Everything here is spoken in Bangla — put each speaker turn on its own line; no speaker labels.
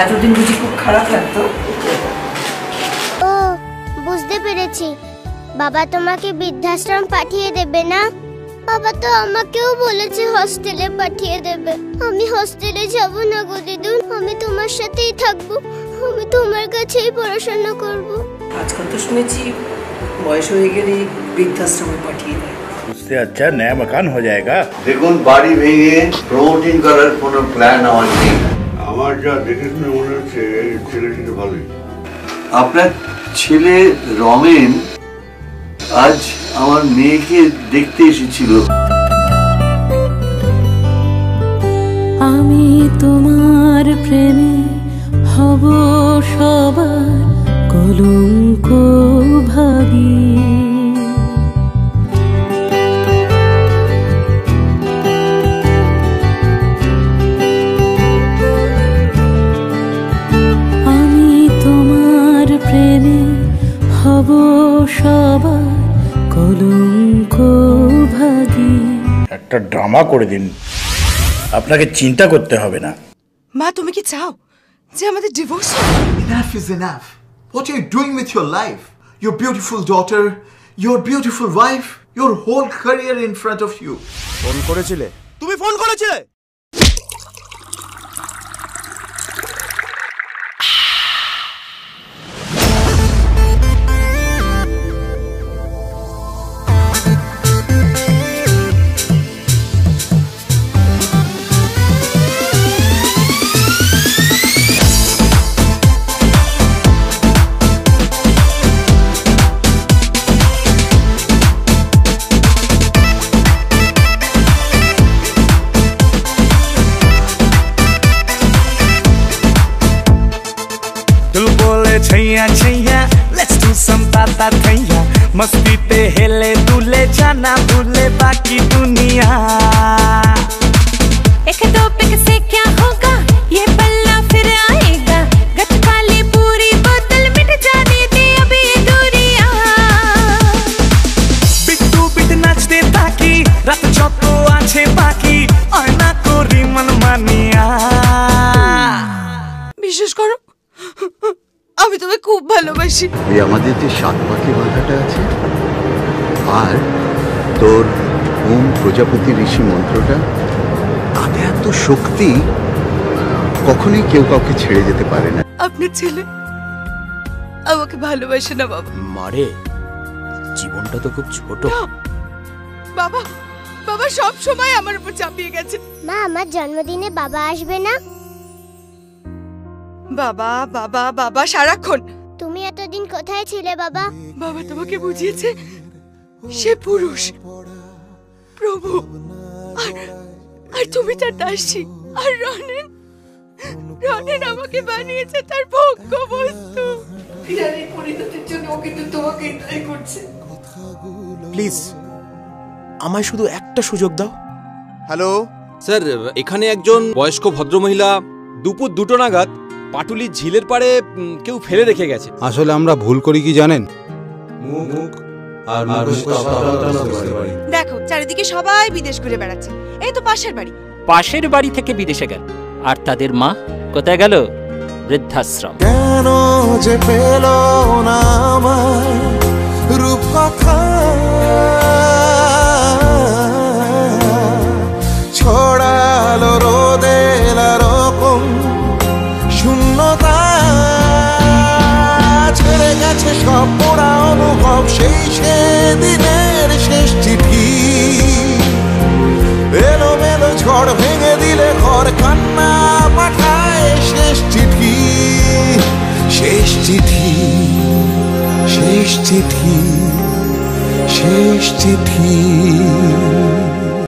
এতদিন বুঝি খুব খারাপ লাগতো?
ও বুঝতে পেরেছি, বাবা তোমাকে বৃদ্ধাশ্রম পাঠিয়ে দেবে না? বাবা তো আমাকেও বলেছে হস্টেলে পাঠিয়ে দেবে। আমি হস্টেলে যাব না গো দিদুন, আমি তোমার সাথেই থাকবো, আমি তোমার কাছেই পড়াশোনা করব।
আজকাল তো শুনেছি বয়স হয়ে গেলে বৃদ্ধাশ্রমে পাঠিয়ে দেয়।
उससे अच्छा नया मकान हो जाएगा।
দেখুন বাড়ি ভেঙে প্রমোটিং করার কোনো প্ল্যান আমার নেই।
আমার যা দেখে শুনে মনে হচ্ছে ছেলেটি তো ভালোই।
আপনার ছেলে রমেন আজ আমার মেয়েকে দেখতে এসেছিল।
আমি তোমার প্রেমে হব সবার কলঙ্ক ভাগী। প্রেমে হব সবার কলঙ্ক ভাগী।
একটা ড্রামা করে দিন, আপনাকে চিন্তা করতে হবে না।
মা তুমি কি চাও যে আমাদের ডিভোর্স হোক?
Enough is enough. What are you doing with your life? Your beautiful daughter, your beautiful wife, your whole career in front of you.
Phone করেছিলে? তুমি ফোন করেছিলে? Chaiyya Chaiyya let's do some tata thaiya मस्ती पे हिले दूल्हे जाना भूले बाकी दुनिया
एक दो पिक से क्या होगा ये पल्ला फिर आएगा गटकाली पूरी बोतल मिट जाने दे अभी दूरियां
बिट्टू बिट नाच दे ताकि रात चौको आछे बाकी और ना कोरी मन मानिया
বিশেষ করো আমি তোমায় খুব ভালোবাসি।
এই আমাদের যে 7 পাখি বাঁধাটা আছে আর তোর ওম প্রজাপতি ঋষি মন্ত্রটা, তাতে এত শক্তি, কখনোই কেউ কাউকে ছেড়ে যেতে পারে না।
আপনার ছেলে আমাকে ভালোবাসে না বাবা।
মারে জীবনটা তো খুব ছোট।
বাবা বাবা সব সময় আমার উপর চাপিয়ে গেছে।
মা আমার জন্মদিনে বাবা আসবে না?
বাবা বাবা বাবা সারাক্ষণ।
তুমি এতদিন কোথায় ছিলে বাবা?
বাবা তোমাকে বুঝিয়েছে সে পুরুষ প্রভু আর তুমি তার দাসী। আর রনেন আমাকে বানিয়েছে তার ভোগ্য বস্তু। বিহারের পরিণতির জন্য ও কিন্তু তোমাকে এটাই করছে।
প্লিজ আমায় শুধু একটা সুযোগ দাও।
হ্যালো স্যার, এখানে একজন বয়স্ক ভদ্রমহিলা দুপুর 2টো নাগাদ পাটুলির ঝিলের পাড়ে কেউ ফেলে রেখে গেছে।
আসলে আমরা ভুল করি কি জানেন,
দেখো চারিদিকে সবাই বিদেশ ঘুরে বেড়াচ্ছে, এই তো পাশের বাড়ি
থেকে বিদেশে গেল, আর তাদের মা কোথায় গেল? বৃদ্ধাশ্রম।
কেন যে পেল না আমায় রূপকথা ছড়ালো রোদের রকম শূন্যতা, ছেড়ে গেছে সব পোড়াও
সব সেই সেদিনের শেষ চিঠি এলো মেলো ঝড় ভেঙে দিলে ঘর কান্না পাঠায় শেষ চিঠি শেষ চিঠি শেষ চিঠি শেষ চিঠি